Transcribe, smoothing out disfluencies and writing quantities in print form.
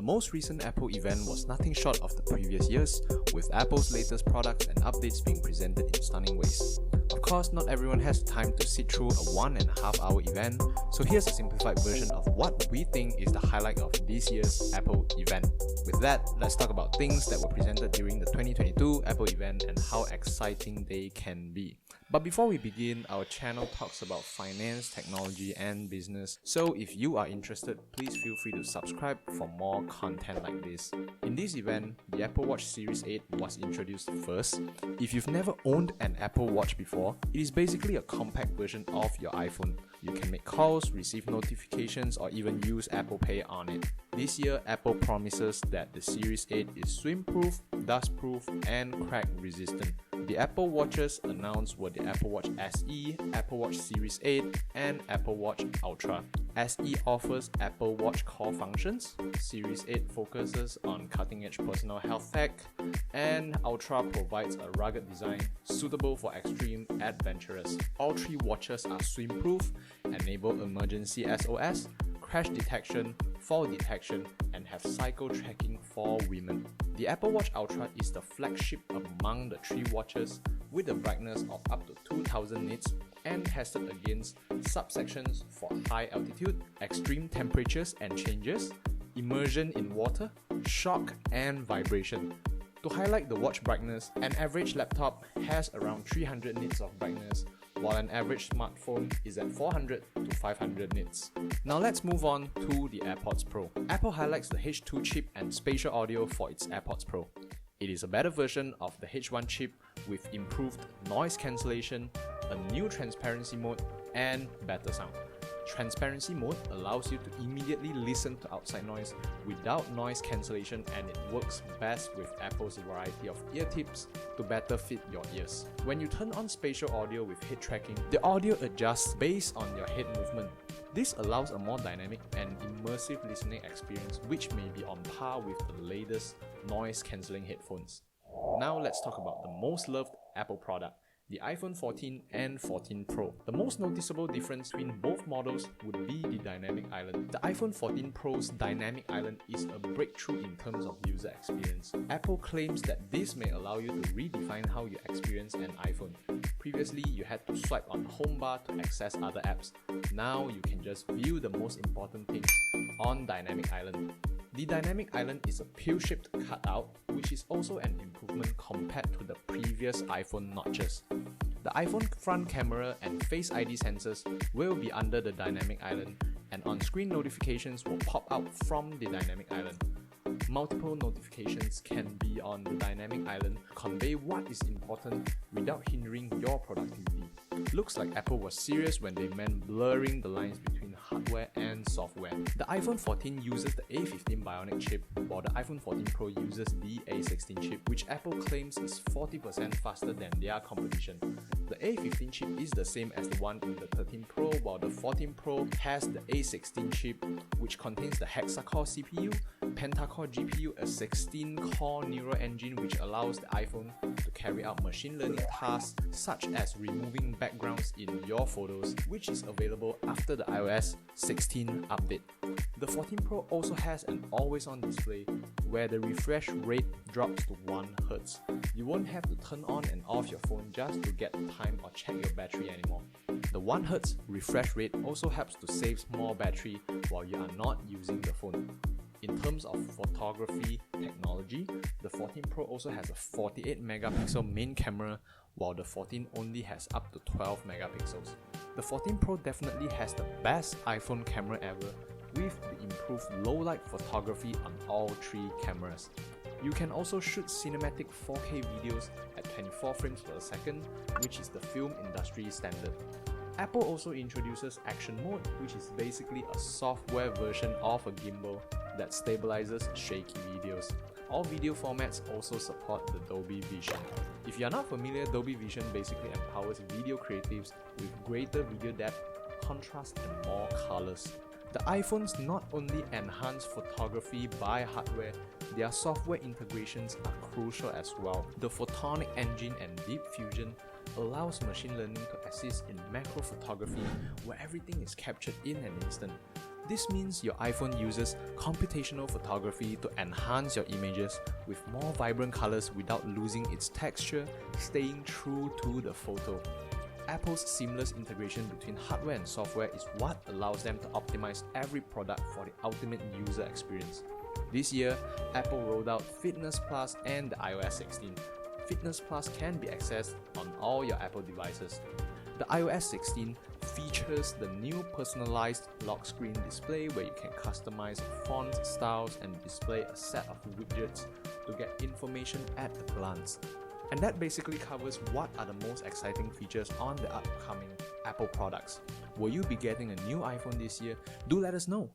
The most recent Apple event was nothing short of the previous years, with Apple's latest products and updates being presented in stunning ways. Of course, not everyone has time to sit through a 1.5 hour event, so here's a simplified version of what we think is the highlight of this year's Apple event. With that, let's talk about things that were presented during the 2022 Apple event and how exciting they can be. But before we begin, our channel talks about finance, technology, and business, so if you are interested, please feel free to subscribe for more content like this. In this event, the Apple Watch Series 8 was introduced first. If you've never owned an Apple Watch before, it is basically a compact version of your iPhone. You can make calls, receive notifications, or even use Apple Pay on it. This year, Apple promises that the Series 8 is swim-proof, dust-proof, and crack-resistant. The Apple Watches announced were the Apple Watch SE, Apple Watch Series 8, and Apple Watch Ultra. SE offers Apple Watch core functions, Series 8 focuses on cutting-edge personal health tech, and Ultra provides a rugged design suitable for extreme adventurers. All three watches are swim-proof, enable emergency SOS, crash detection, fall detection, and have cycle tracking for women. The Apple Watch Ultra is the flagship among the three watches with a brightness of up to 2000 nits and tested against subsections for high altitude, extreme temperatures and changes, immersion in water, shock, and vibration. To highlight the watch brightness, an average laptop has around 300 nits of brightness, while an average smartphone is at 400 to 500 nits. Now let's move on to the Airpods Pro. Apple highlights the H2 chip and spatial audio for its Airpods Pro. It is a better version of the H1 chip with improved noise cancellation, a new transparency mode, and better sound. Transparency mode allows you to immediately listen to outside noise without noise cancellation, and it works best with Apple's variety of ear tips to better fit your ears. When you turn on spatial audio with head tracking, the audio adjusts based on your head movement. This allows a more dynamic and immersive listening experience, which may be on par with the latest noise-cancelling headphones. Now let's talk about the most loved Apple product, the iPhone 14 and 14 Pro. The most noticeable difference between both models would be the Dynamic Island. The iPhone 14 Pro's Dynamic Island is a breakthrough in terms of user experience. Apple claims that this may allow you to redefine how you experience an iPhone. Previously, you had to swipe on the home bar to access other apps. Now you can just view the most important things on Dynamic Island. The Dynamic Island is a pill-shaped cutout, which is also an improvement compared to the previous iPhone notches. The iPhone front camera and Face ID sensors will be under the Dynamic Island, and on-screen notifications will pop out from the Dynamic Island. Multiple notifications can be on the Dynamic Island to convey what is important without hindering your productivity. Looks like Apple was serious when they meant blurring the lines between hardware and software. The iPhone 14 uses the A15 Bionic chip, while the iPhone 14 Pro uses the A16 chip, which Apple claims is 40% faster than their competition. The A15 chip is the same as the one in the 13 Pro, while the 14 Pro has the A16 chip, which contains the hexa-core CPU, pentacore GPU, a 16-core neural engine which allows the iPhone to carry out machine learning tasks such as removing backgrounds in your photos, which is available after the iOS 16 update. The 14 Pro also has an always-on display where the refresh rate drops to 1Hz. You won't have to turn on and off your phone just to get time or check your battery anymore. The 1Hz refresh rate also helps to save more battery while you are not using the phone. In terms of photography technology, the 14 Pro also has a 48 megapixel main camera, while the 14 only has up to 12 megapixels. The 14 Pro definitely has the best iPhone camera ever, with the improved low-light photography on all three cameras. You can also shoot cinematic 4K videos at 24 frames per second, which is the film industry standard. Apple also introduces Action Mode, which is basically a software version of a gimbal that stabilizes shaky videos. All video formats also support the Dolby Vision. If you're not familiar, Dolby Vision basically empowers video creatives with greater video depth, contrast, and more colors. The iPhones not only enhance photography by hardware, their software integrations are crucial as well. The Photonic Engine and Deep Fusion allows machine learning to assist in macro photography where everything is captured in an instant. This means your iPhone uses computational photography to enhance your images with more vibrant colors without losing its texture, staying true to the photo. Apple's seamless integration between hardware and software is what allows them to optimize every product for the ultimate user experience. This year, Apple rolled out Fitness Plus and the iOS 16. Fitness Plus can be accessed on all your Apple devices. The iOS 16 features the new personalized lock screen display where you can customize font styles and display a set of widgets to get information at a glance. And that basically covers what are the most exciting features on the upcoming Apple products. Will you be getting a new iPhone this year? Do let us know.